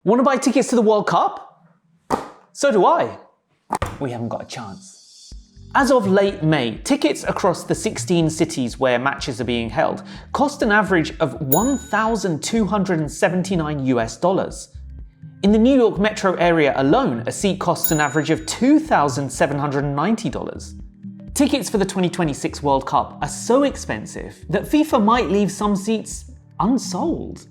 Want to buy tickets to the World Cup? So do I. We haven't got a chance. As of late May, tickets across the 16 cities where matches are being held cost an average of $1,279. In the New York metro area alone, a seat costs an average of $2,790. Tickets for the 2026 World Cup are so expensive that FIFA might leave some seats unsold.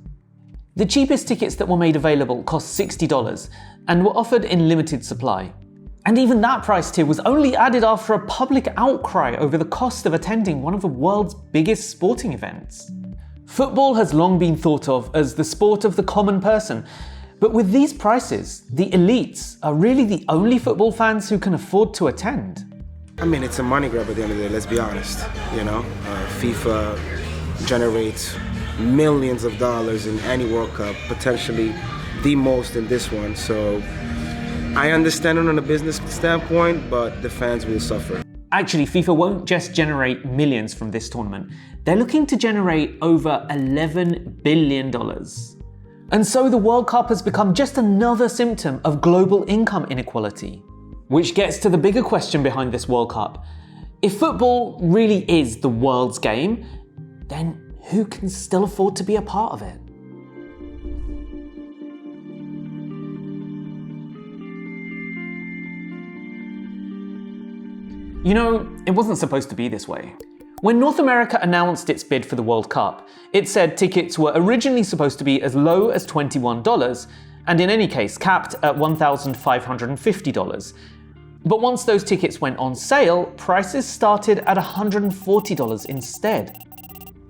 The cheapest tickets that were made available cost $60 and were offered in limited supply. And even that price tier was only added after a public outcry over the cost of attending one of the world's biggest sporting events. Football has long been thought of as the sport of the common person, but with these prices, the elites are really the only football fans who can afford to attend. I mean, it's a money grab at the end of the day, let's be honest. FIFA generates millions of dollars in any World Cup, potentially the most in this one. So I understand it on a business standpoint, but the fans will suffer. Actually, FIFA won't just generate millions from this tournament. They're looking to generate over $11 billion. And so the World Cup has become just another symptom of global income inequality. Which gets to the bigger question behind this World Cup. If football really is the world's game, then who can still afford to be a part of it? You know, it wasn't supposed to be this way. When North America announced its bid for the World Cup, it said tickets were originally supposed to be as low as $21, and in any case capped at $1,550. But once those tickets went on sale, prices started at $140 instead.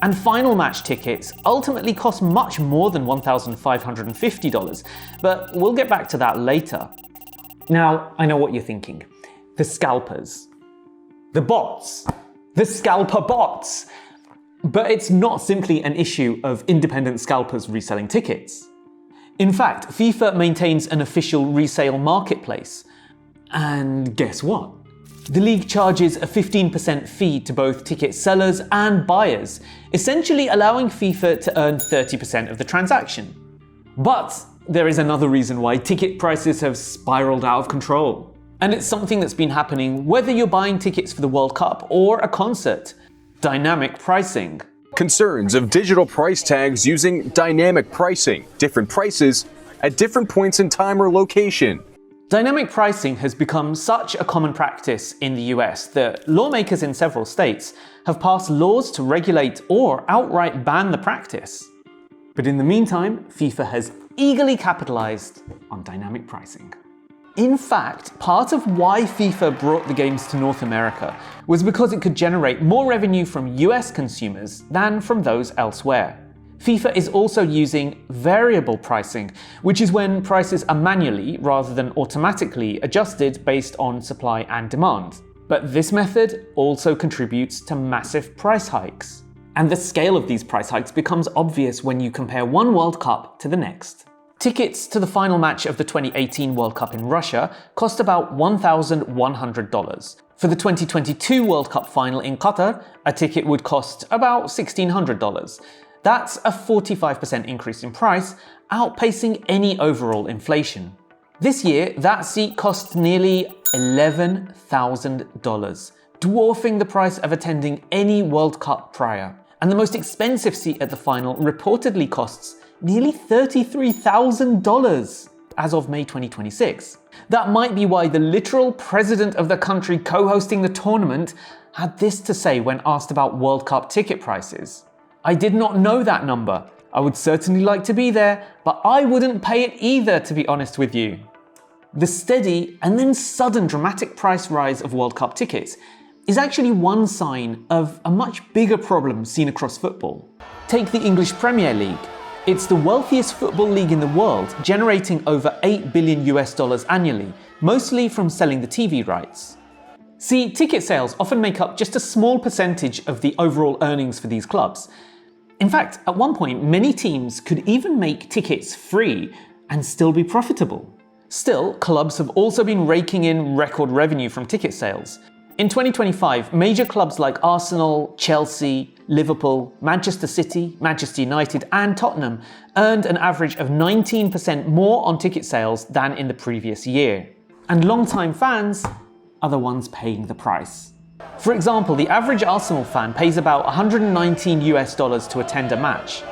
And final match tickets ultimately cost much more than $1,550, but we'll get back to that later. Now, I know what you're thinking. The scalpers. The bots. The scalper bots. But it's not simply an issue of independent scalpers reselling tickets. In fact, FIFA maintains an official resale marketplace. And guess what? The league charges a 15% fee to both ticket sellers and buyers, essentially allowing FIFA to earn 30% of the transaction. But there is another reason why ticket prices have spiraled out of control. And it's something that's been happening whether you're buying tickets for the World Cup or a concert. Dynamic pricing. Concerns of digital price tags using dynamic pricing, different prices at different points in time or location. Dynamic pricing has become such a common practice in the US that lawmakers in several states have passed laws to regulate or outright ban the practice. But in the meantime, FIFA has eagerly capitalized on dynamic pricing. In fact, part of why FIFA brought the games to North America was because it could generate more revenue from US consumers than from those elsewhere. FIFA is also using variable pricing, which is when prices are manually rather than automatically adjusted based on supply and demand. But this method also contributes to massive price hikes. And the scale of these price hikes becomes obvious when you compare one World Cup to the next. Tickets to the final match of the 2018 World Cup in Russia cost about $1,100. For the 2022 World Cup final in Qatar, a ticket would cost about $1,600. That's a 45% increase in price, outpacing any overall inflation. This year, that seat cost nearly $11,000, dwarfing the price of attending any World Cup prior. And the most expensive seat at the final reportedly costs nearly $33,000 as of May 2026. That might be why the literal president of the country co-hosting the tournament had this to say when asked about World Cup ticket prices. "I did not know that number. I would certainly like to be there, but I wouldn't pay it either, to be honest with you." The steady and then sudden dramatic price rise of World Cup tickets is actually one sign of a much bigger problem seen across football. Take the English Premier League. It's the wealthiest football league in the world, generating over $8 billion annually, mostly from selling the TV rights. See, ticket sales often make up just a small percentage of the overall earnings for these clubs. In fact, at one point, many teams could even make tickets free and still be profitable. Still, clubs have also been raking in record revenue from ticket sales. in 2025, major clubs like Arsenal, Chelsea, Liverpool, Manchester City, Manchester United, and Tottenham earned an average of 19% more on ticket sales than in the previous year. And long-time fans are the ones paying the price. For example, the average Arsenal fan pays about $119 to attend a match.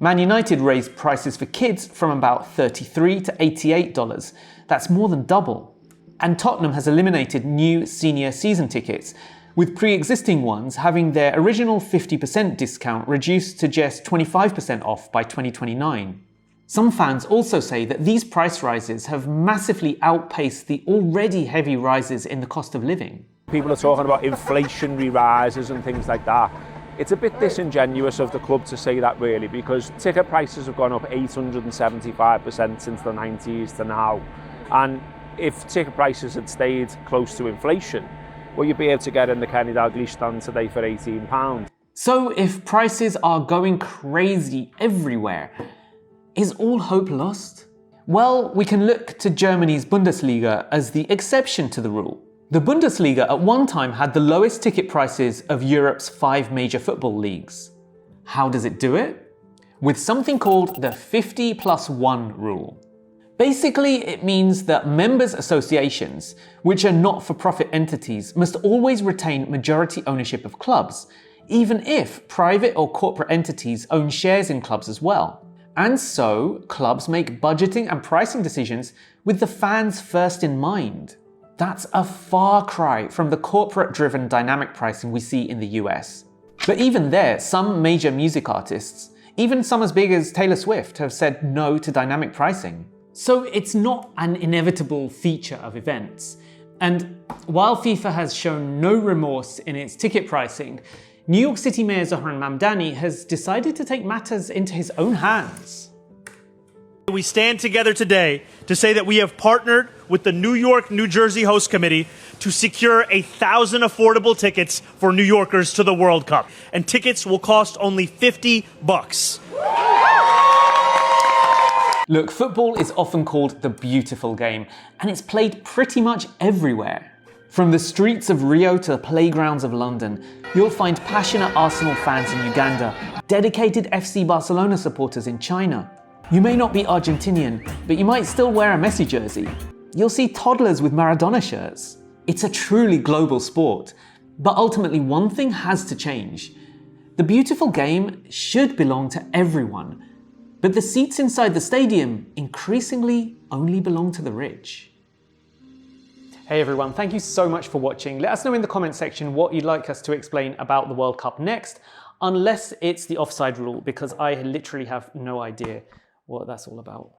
Man United raised prices for kids from about $33 to $88. That's more than double. And Tottenham has eliminated new senior season tickets, with pre-existing ones having their original 50% discount reduced to just 25% off by 2029. Some fans also say that these price rises have massively outpaced the already heavy rises in the cost of living. People are talking about inflationary rises and things like that. It's a bit disingenuous of the club to say that, really, because ticket prices have gone up 875% since the 90s to now. And if ticket prices had stayed close to inflation, well, you'd be able to get in the Kenny Dalglish stand today for £18. So if prices are going crazy everywhere, is all hope lost? Well, we can look to Germany's Bundesliga as the exception to the rule. The Bundesliga at one time had the lowest ticket prices of Europe's 5 major football leagues. How does it do it? With something called the 50+1 rule. Basically, it means that members' associations, which are not-for-profit entities, must always retain majority ownership of clubs, even if private or corporate entities own shares in clubs as well. And so, clubs make budgeting and pricing decisions with the fans first in mind. That's a far cry from the corporate-driven dynamic pricing we see in the US. But even there, some major music artists, even some as big as Taylor Swift, have said no to dynamic pricing. So it's not an inevitable feature of events. And while FIFA has shown no remorse in its ticket pricing, New York City Mayor Zohran Mamdani has decided to take matters into his own hands. We stand together today to say that we have partnered with the New York, New Jersey Host Committee to secure 1,000 affordable tickets for New Yorkers to the World Cup. And tickets will cost only $50. Look, football is often called the beautiful game, and it's played pretty much everywhere. From the streets of Rio to the playgrounds of London, you'll find passionate Arsenal fans in Uganda, dedicated FC Barcelona supporters in China. You may not be Argentinian, but you might still wear a Messi jersey. You'll see toddlers with Maradona shirts. It's a truly global sport, but ultimately one thing has to change. The beautiful game should belong to everyone, but the seats inside the stadium increasingly only belong to the rich. Hey everyone, thank you so much for watching. Let us know in the comment section what you'd like us to explain about the World Cup next, unless it's the offside rule, because I literally have no idea what that's all about.